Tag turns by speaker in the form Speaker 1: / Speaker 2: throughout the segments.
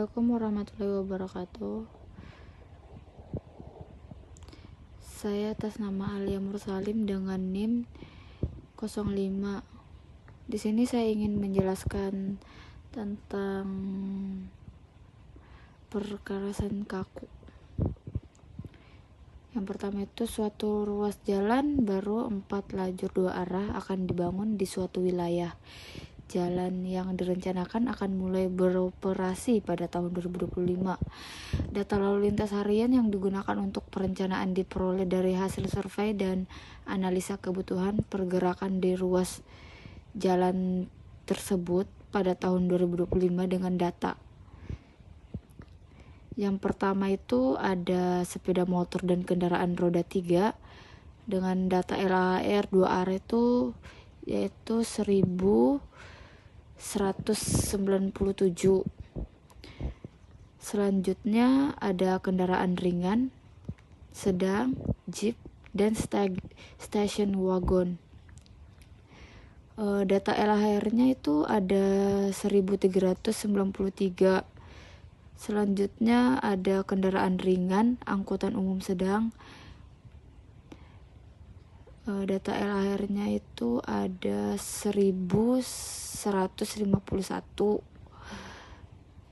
Speaker 1: Assalamualaikum warahmatullahi wabarakatuh. Saya atas nama Alia Mursalim dengan NIM 05. Di sini saya ingin menjelaskan tentang perkerasan kaku. Yang pertama itu, suatu ruas jalan baru 4 lajur 2 arah akan dibangun di suatu wilayah. Jalan yang direncanakan akan mulai beroperasi pada tahun 2025. Data lalu lintas harian yang digunakan untuk perencanaan diperoleh dari hasil survei dan analisa kebutuhan pergerakan di ruas jalan tersebut pada tahun 2025 dengan data. Yang pertama itu ada sepeda motor dan kendaraan roda 3 dengan data LHR 2 arah itu yaitu 1197. Selanjutnya ada kendaraan ringan, sedang, jeep, dan station wagon. Data LHR-nya itu ada 1393. Selanjutnya ada kendaraan ringan, angkutan umum sedang. Data LHR-nya itu ada 1151.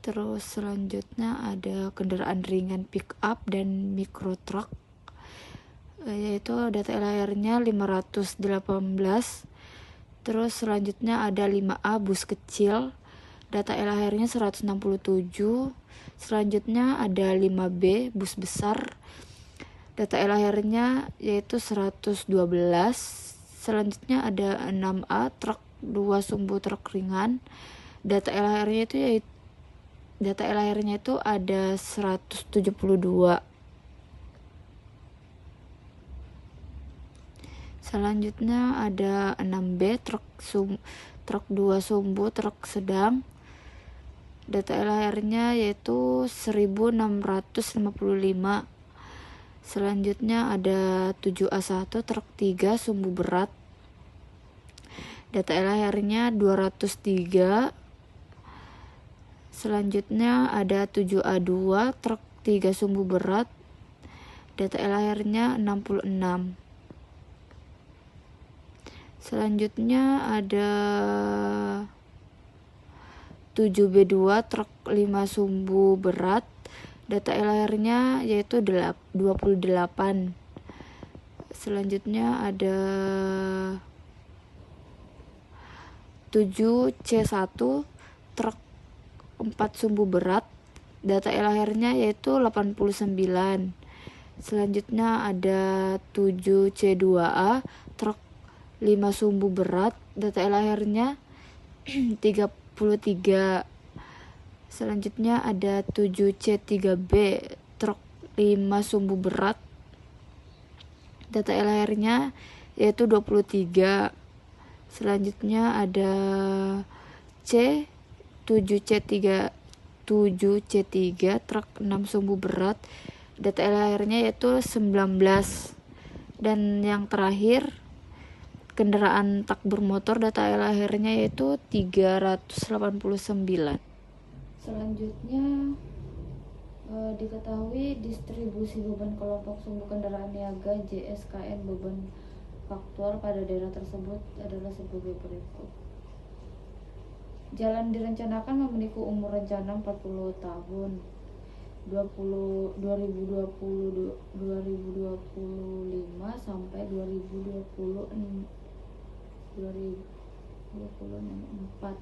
Speaker 1: Terus selanjutnya ada kendaraan ringan pick up dan micro truck, yaitu data LHR-nya 518. Terus selanjutnya ada 5A bus kecil, data LHR-nya 167. Selanjutnya ada 5B bus besar, data LHR-nya yaitu 112. Selanjutnya ada 6A truk 2 sumbu truk ringan, data LHR-nya itu ada 172. Selanjutnya ada 6B truk 2 sumbu truk sedang, data LHR-nya yaitu 1655. Selanjutnya ada 7A1 truk 3 sumbu berat, data LHR-nya 203. Selanjutnya ada 7A2 truk 3 sumbu berat, data LHR-nya 66. Selanjutnya ada 7B2 truk 5 sumbu berat, data LHR-nya yaitu 28. Selanjutnya ada 7C1 truk 4 sumbu berat, data LHR-nya yaitu 89. Selanjutnya ada 7C2A truk 5 sumbu berat, data LHR-nya 33. Selanjutnya ada 7C3B truk 5 sumbu berat, data LHR-nya yaitu 23. Selanjutnya ada 7C3 truk 6 sumbu berat, data LHR-nya yaitu 19. Dan yang terakhir kendaraan tak bermotor, data LHR-nya yaitu 389. Selanjutnya diketahui distribusi beban kelompok sumbu kendaraan niaga JSKN beban faktual pada daerah tersebut adalah sebagai berikut. Jalan direncanakan memiliki umur rencana 40 tahun 2025 sampai 2024,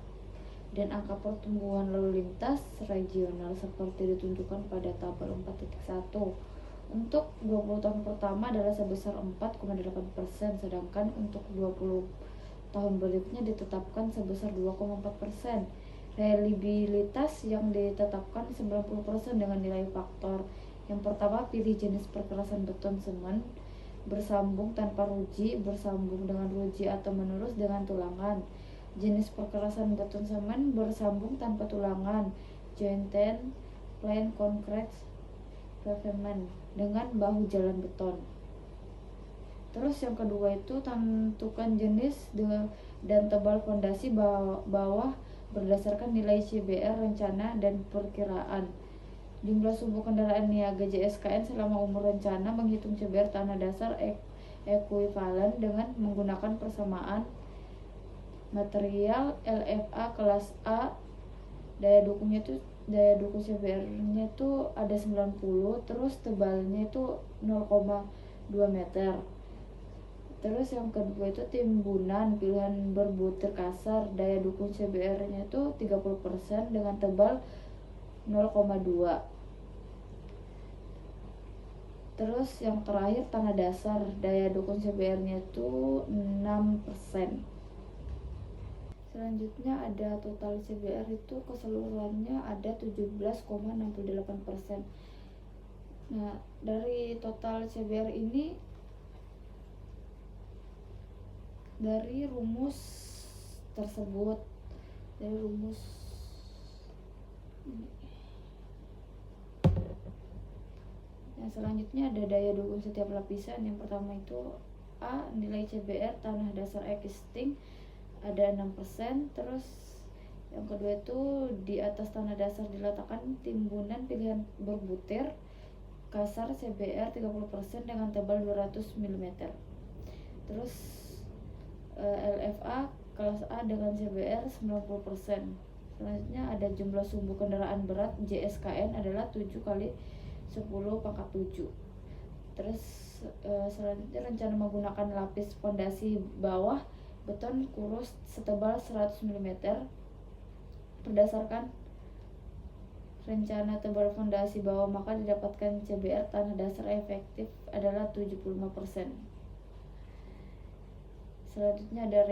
Speaker 1: dan angka pertumbuhan lalu lintas regional seperti ditentukan pada tabel 4.1. Untuk 20 tahun pertama adalah sebesar 4,8%, sedangkan untuk 20 tahun berikutnya ditetapkan sebesar 2,4%. Reliabilitas yang ditetapkan 90% dengan nilai faktor. Yang pertama, pilih jenis perkerasan beton semen, bersambung tanpa ruji, bersambung dengan ruji atau menerus dengan tulangan. Jenis perkerasan beton semen bersambung tanpa tulangan, jointed plain concrete pavement dengan bahu jalan beton. Terus yang kedua itu tentukan jenis dan tebal fondasi bawah berdasarkan nilai CBR rencana dan perkiraan. Jumlah sumbu kendaraan niaga JSKN selama umur rencana menghitung CBR tanah dasar ekuivalen dengan menggunakan persamaan material LFA kelas A. Daya dukung CBR-nya itu ada 90, terus tebalnya itu 0,2 meter. Terus yang kedua itu timbunan pilihan berbutir kasar, daya dukung CBR-nya itu 30% dengan tebal 0,2. Terus yang terakhir tanah dasar, daya dukung CBR-nya itu 6%. Selanjutnya ada total CBR itu keseluruhannya ada 17,68%. Nah, dari total CBR ini dari rumus tersebut, dari rumus ini. Nah, selanjutnya ada daya dukung setiap lapisan. Yang pertama itu A, nilai CBR tanah dasar existing ada 6%. Terus yang kedua itu di atas tanah dasar diletakkan timbunan pilihan berbutir kasar CBR 30% dengan tebal 200 mm. Terus LFA kelas A dengan CBR 90%. Selanjutnya ada jumlah sumbu kendaraan berat JSKN adalah 7 kali 10 pangkat 7. Terus selanjutnya rencana menggunakan lapis fondasi bawah beton kurus setebal 100 mm. Berdasarkan rencana tebal fondasi bawah maka didapatkan CBR tanah dasar efektif adalah 75%. Selanjutnya ada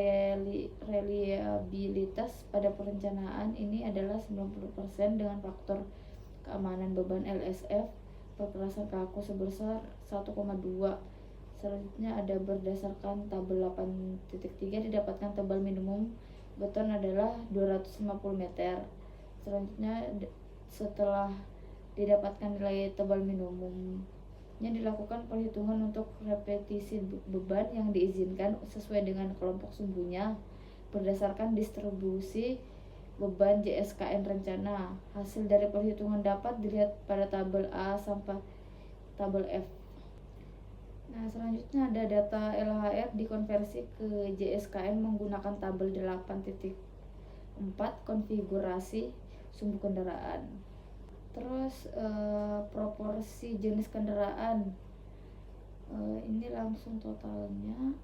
Speaker 1: reliabilitas pada perencanaan, ini adalah 90% dengan faktor keamanan beban LSF perkerasan kaku sebesar 1,2. Selanjutnya ada berdasarkan tabel 8.3 didapatkan tebal minimum beton adalah 250 meter. Selanjutnya setelah didapatkan nilai tebal minimumnya dilakukan perhitungan untuk repetisi beban yang diizinkan sesuai dengan kelompok sumbunya berdasarkan distribusi beban JSKN rencana. Hasil dari perhitungan dapat dilihat pada tabel A sampai tabel F. Nah, selanjutnya ada data LHR dikonversi ke JSKN menggunakan tabel 8.4 konfigurasi sumbu kendaraan. Terus proporsi jenis kendaraan, ini langsung totalnya.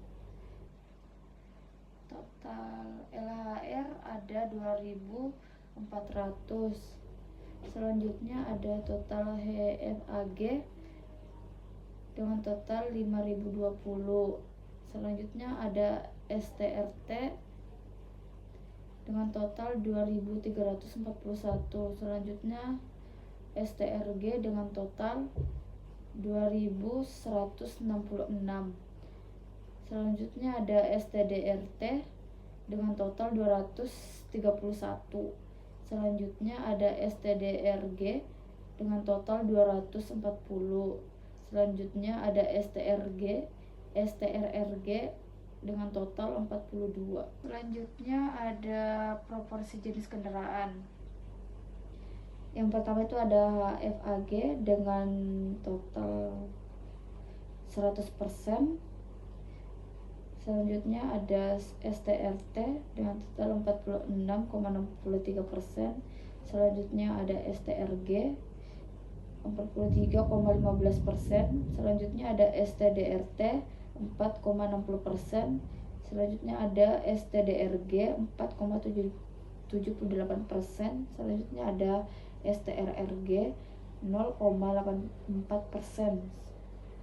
Speaker 1: Total LHR ada 2.400. Selanjutnya ada total HFAG dengan total 5.020. Selanjutnya ada STRT dengan total 2.341. Selanjutnya STRG dengan total 2.166. Selanjutnya ada STDRT dengan total 231. Selanjutnya ada STDRG dengan total 240. Selanjutnya ada STRRG dengan total 42. Selanjutnya ada proporsi jenis kendaraan. Yang pertama itu ada HFAG dengan total 100%. Selanjutnya ada STRT dengan total 46,63%. Selanjutnya ada STRG 43,15%. Selanjutnya ada STDRT 4,60%. Selanjutnya ada STDRG 4,78%. Selanjutnya ada STRRG 0,84%.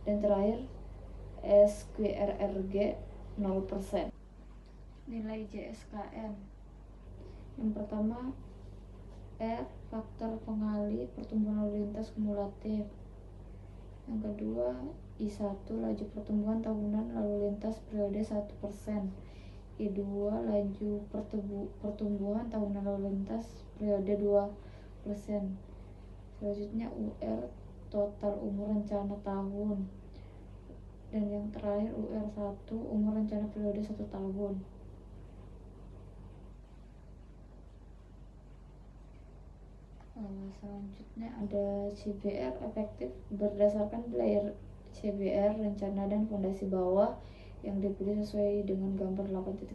Speaker 1: Dan terakhir SQRRG 0%. Nilai JSKN. Yang pertama R, faktor pengali pertumbuhan lalu lintas kumulatif. Yang kedua I1, laju pertumbuhan tahunan lalu lintas periode 1%. I2, laju pertumbuhan tahunan lalu lintas periode 2%. Selanjutnya UR, total umur rencana tahun. Dan yang terakhir UR1, umur rencana periode 1 tahun. Selanjutnya ada CBR efektif berdasarkan layer CBR rencana dan fondasi bawah yang dipilih sesuai dengan gambar 8.1.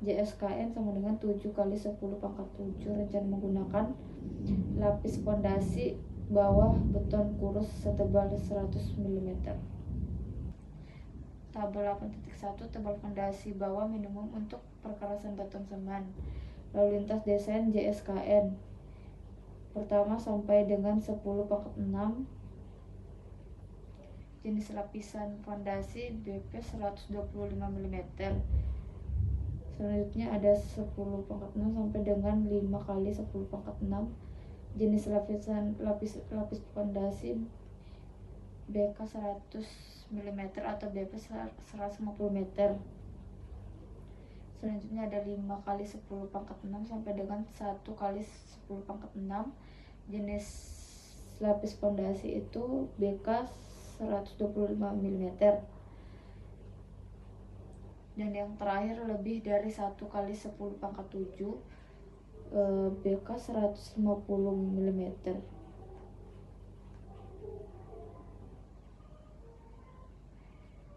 Speaker 1: JSKN sama dengan 7 kali 10 pangkat 7 rencana menggunakan lapis fondasi bawah beton kurus setebal 100 mm. Tabel 8.1 tebal fondasi bawah minimum untuk perkerasan beton semen. Lalu lintas desain JSKN pertama sampai dengan 10 pangkat 6. Jenis lapisan fondasi BP 125 mm. Selanjutnya ada 10 pangkat 6 sampai dengan 5 kali 10 pangkat 6. Jenis lapis fondasi BK 100 mm atau BP 150 meter. Selanjutnya ada 5 kali 10 pangkat 6 sampai dengan 1 kali 10 pangkat 6. Jenis lapis fondasi itu BK 125 mm. Dan yang terakhir lebih dari 1 kali 10 pangkat 7 BK 150 mm.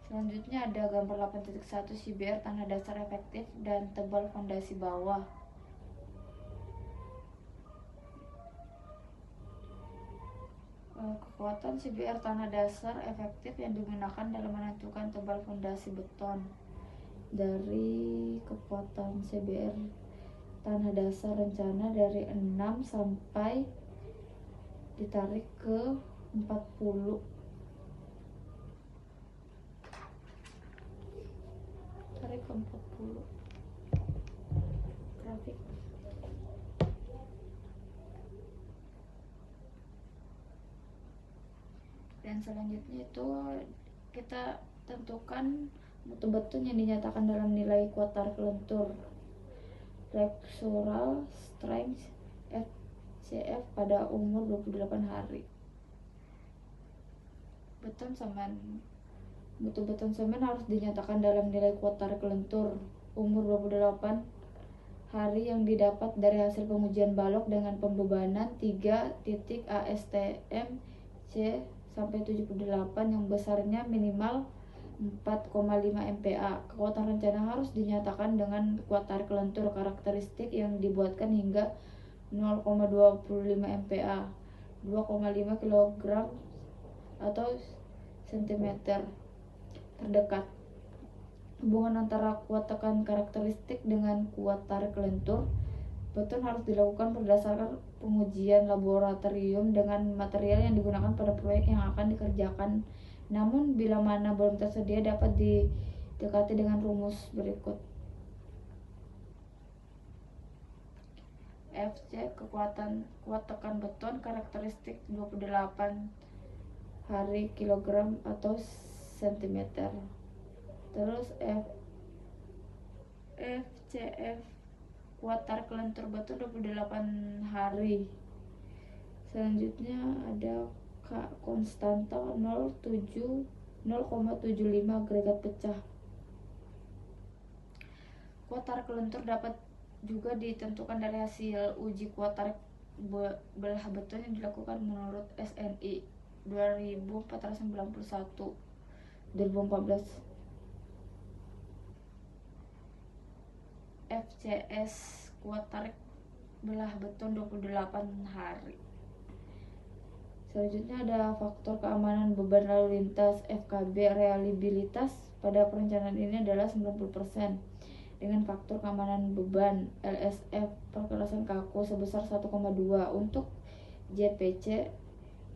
Speaker 1: Selanjutnya ada gambar 8.1 CBR tanah dasar efektif dan tebal fondasi bawah. Kekuatan CBR tanah dasar efektif yang digunakan dalam menentukan tebal fondasi beton. Dari kekuatan CBR tanah dasar rencana dari 6 sampai ditarik ke 40. Tarik ke 40. Grafik. Dan selanjutnya itu kita tentukan mutu beton yang dinyatakan dalam nilai kuat tarik lentur. Flexural strength FCF pada umur 28 hari. Mutu beton semen harus dinyatakan dalam nilai kuat tarik lentur umur 28 hari yang didapat dari hasil pengujian balok dengan pembebanan 3 titik ASTM C sampai 78 yang besarnya minimal 4,5 MPa. Kekuatan rencana harus dinyatakan dengan kuat tarik lentur karakteristik yang dibuatkan hingga 0,25 MPa, 2,5 kg atau cm terdekat. Hubungan antara kuat tekan karakteristik dengan kuat tarik lentur beton harus dilakukan berdasarkan pengujian laboratorium dengan material yang digunakan pada proyek yang akan dikerjakan. Namun bila mana belum tersedia dapat didekati dengan rumus berikut. FC kuat tekan beton karakteristik 28 hari kilogram atau cm. Terus FCF kuat tarik lentur beton 28 hari. Selanjutnya ada konstanta 0,75 agregat pecah. Kuat tarik lentur dapat juga ditentukan dari hasil uji kuat tarik belah beton yang dilakukan menurut SNI 2491 2014. FCS kuat tarik belah beton 28 hari. Selanjutnya ada faktor keamanan beban lalu lintas FKB. Reliabilitas pada perencanaan ini adalah 90% dengan faktor keamanan beban LSF perkerasan kaku sebesar 1,2. Untuk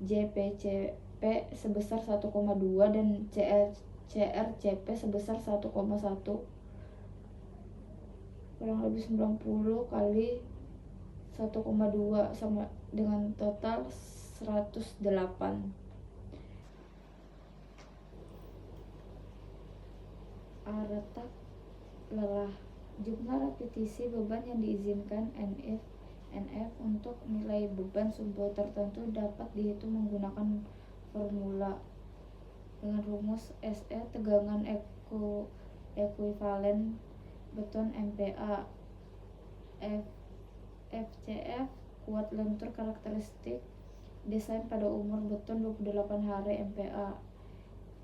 Speaker 1: JPCP sebesar 1,2 dan CRCP sebesar 1,1, kurang lebih 90 kali 1,2 sama dengan total 108. Retak lelah. Jumlah repetisi beban yang diizinkan NF untuk nilai beban subbot tertentu dapat dihitung menggunakan formula dengan rumus SE tegangan ekuivalen beton MPa. FCF kuat lentur karakteristik desain pada umur beton 28 hari MPa.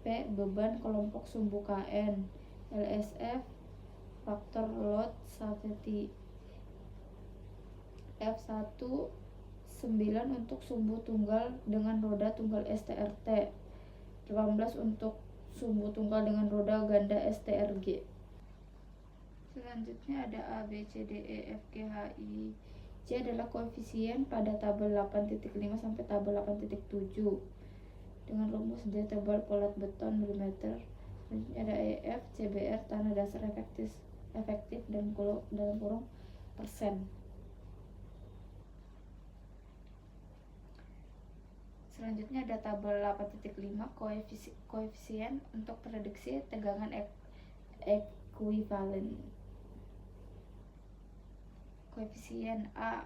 Speaker 1: P. Beban kelompok sumbu KN. LSF faktor load safety. F1 9 untuk sumbu tunggal dengan roda tunggal STRT. 18 untuk sumbu tunggal dengan roda ganda STRG. Selanjutnya ada A, B, C, D, E, F, G, H, I, J adalah koefisien pada tabel 8.5 sampai tabel 8.7 dengan rumus D tebal polat beton mm. Selanjutnya ada E, F, CBR tanah dasar efektif dan dalam kurung persen. Selanjutnya ada tabel 8.5 koefisien untuk prediksi tegangan ekuivalen. Koefisien A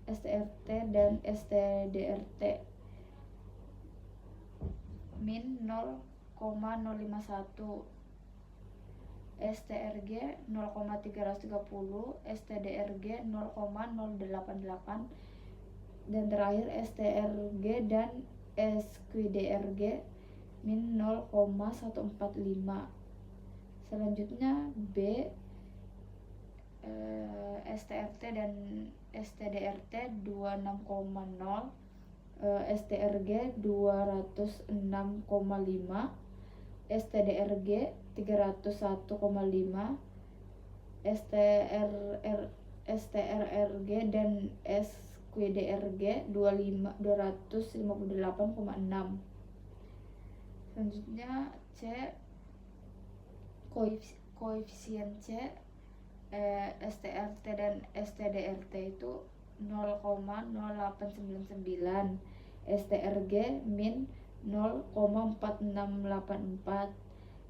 Speaker 1: STRT dan STDRT min 0,051, STRG 0,330, STDRG 0,088, dan terakhir STRG dan SQDRG min 0,145. Selanjutnya B STRT dan STDRT 26,0, STRG 206,5, STDRG 301,5, STRRG dan SQDRG 258,6. Selanjutnya C koefisien C STRT dan STDRT itu 0,0899, STRG min 0,4684,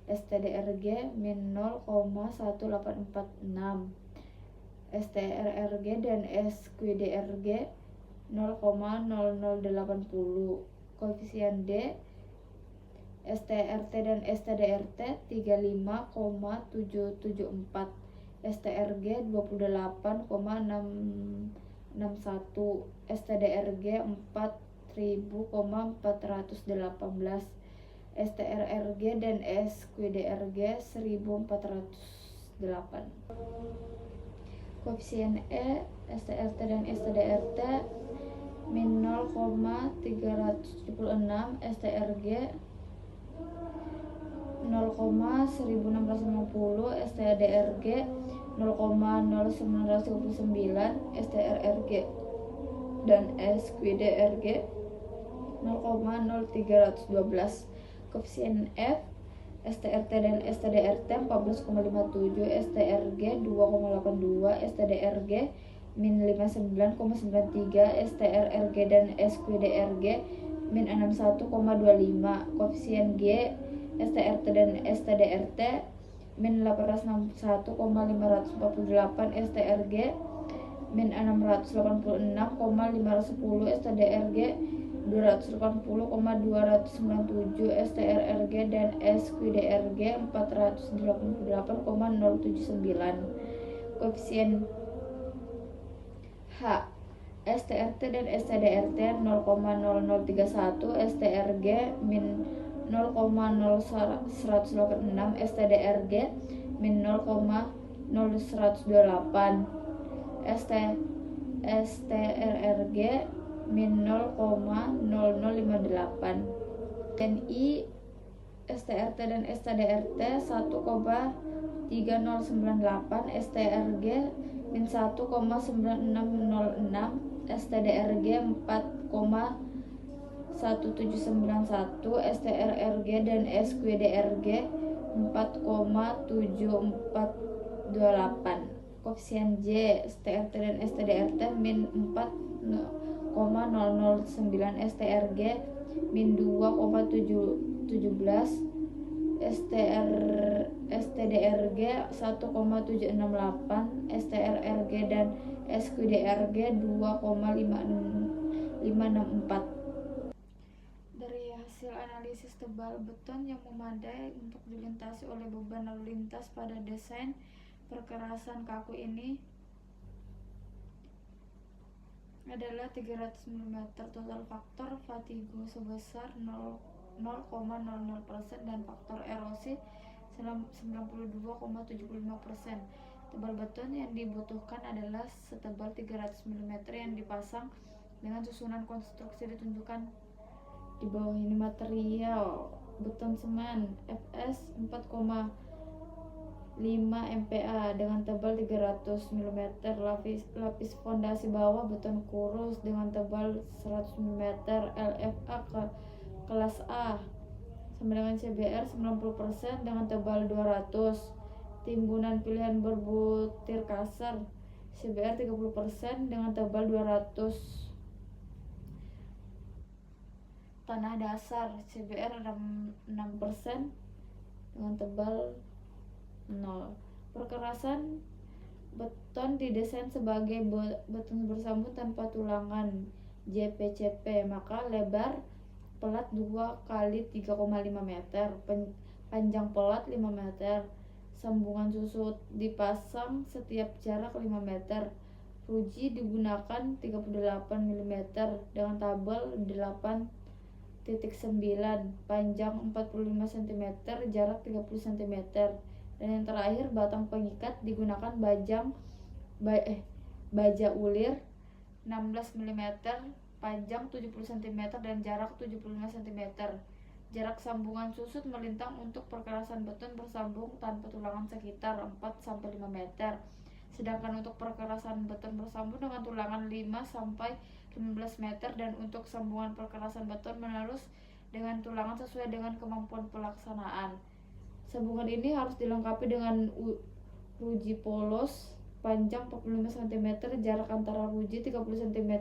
Speaker 1: STDRG min 0,1846, STRRG dan SQDRG 0,0080. Koefisien D STRT dan STDRT 35,774, STRG 28,661, STDRG 4000,418, STRRG dan SQDRG 1408. Koefisien E STRT dan STDRT min 0,376, STRG 0,1650, STDRG 0,0939, STRRG dan SQDRG 0,0312. Koefisien F STRT dan STDRT 14,57, STRG 2,82, STDRG min 59,93, STRRG dan SQDRG min 61,25. Koefisien G STRT dan STDRT min 861,548, STRG min 686,510, STDRG 280,297, STRRG dan SQDRG 488,079. Koefisien H STRT dan STDRT 0,0031, STRG min 0,0186, STDRG min 0,0128, STRRG min 0,0058. NI STRT dan STDRT 1,3098, STRG min 1,9606, STDRG 4,1791, STRRG dan SQDRG 4,7428. Koefisien J STRT dan STDRT min 4,009, STRG min 2,717, STDRG 1,768, STRRG dan SQDRG 2,564. Dari hasil analisis tebal beton yang memadai untuk dilintasi oleh beban lalu lintas pada desain perkerasan kaku ini adalah 300 mm. Total faktor fatigo sebesar 0,00% dan faktor erosi 92,75%. Tebal beton yang dibutuhkan adalah setebal 300 mm yang dipasang dengan susunan konstruksi ditunjukkan di bawah ini. Material beton semen Fs 4,5 MPa dengan tebal 300 mm. Lapis fondasi bawah beton kurus dengan tebal 100 mm LFA kelas A sama dengan CBR 90% dengan tebal 200. Timbunan pilihan berbutir kasar CBR 30% dengan tebal 200. Tanah dasar CBR 6% dengan tebal 0. Perkerasan beton didesain sebagai beton bersambung tanpa tulangan JPCP, maka lebar pelat 2 kali 3,5 meter, panjang pelat 5 meter. Sambungan susut dipasang setiap jarak 5 meter. Ruji digunakan 38 mm dengan tabel 8,9, panjang 45 cm, jarak 30 cm. Dan yang terakhir, batang pengikat digunakan baja ulir 16 mm, panjang 70 cm dan jarak 75 cm. Jarak sambungan susut melintang untuk perkerasan beton bersambung tanpa tulangan sekitar 4-5 meter. Sedangkan untuk perkerasan beton bersambung dengan tulangan 5-15 meter, dan untuk sambungan perkerasan beton menerus dengan tulangan sesuai dengan kemampuan pelaksanaan. Sambungan ini harus dilengkapi dengan ruji polos panjang 45 cm, jarak antara ruji 30 cm,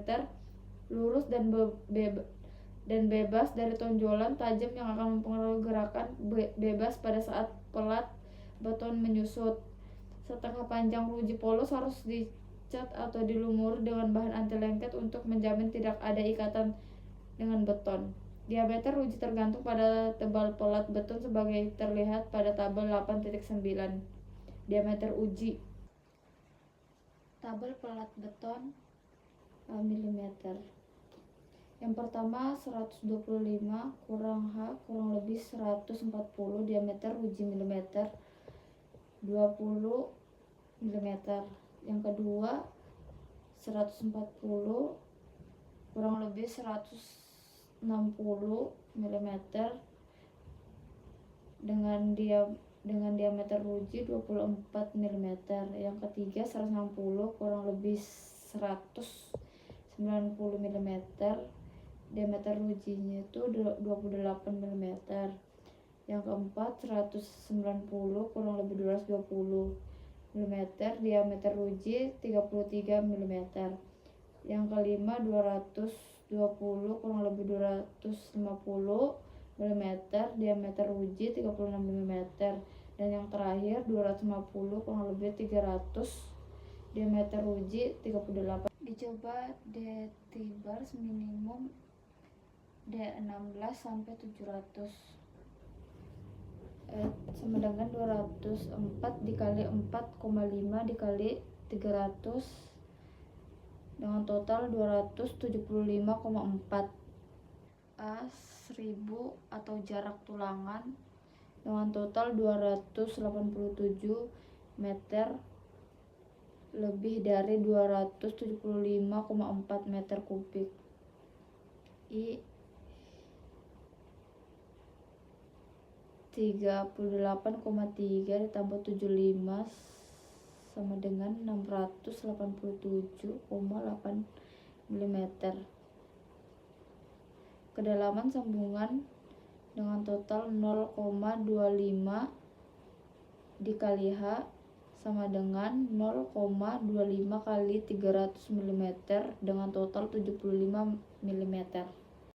Speaker 1: lurus dan bebas dari tonjolan tajam yang akan mempengaruhi gerakan bebas pada saat pelat beton menyusut. Setengah panjang ruji polos harus dicat atau dilumuri dengan bahan anti lengket untuk menjamin tidak ada ikatan dengan beton. Diameter ruji tergantung pada tebal pelat beton sebagai terlihat pada tabel 8.9. Diameter uji tabel pelat beton mm. Yang pertama 125 kurang H kurang lebih 140 diameter uji mm 20 mm. Yang kedua 140 kurang lebih 160 mm dengan diameter ruji 24 mm. Yang ketiga 160 kurang lebih 190 mm, diameter rujinya itu 28 mm. Yang keempat 190 kurang lebih 220 mm, diameter ruji 33 mm. Yang kelima 220 kurang lebih 250 mm, diameter uji 36 mm. Dan yang terakhir 250 kurang lebih 300, diameter uji 38. Dicoba D-bars minimum D16 sampai 700 sama dengan 204 dikali 4,5 dikali 300 dengan total 275,4. A 1000 atau jarak tulangan dengan total 287 meter lebih dari 275,4 meter kubik. I 38,3 ditambah 75 sama dengan 687,8 mm. Kedalaman sambungan dengan total 0,25 dikali H sama dengan 0,25 kali 300 mm dengan total 75 mm.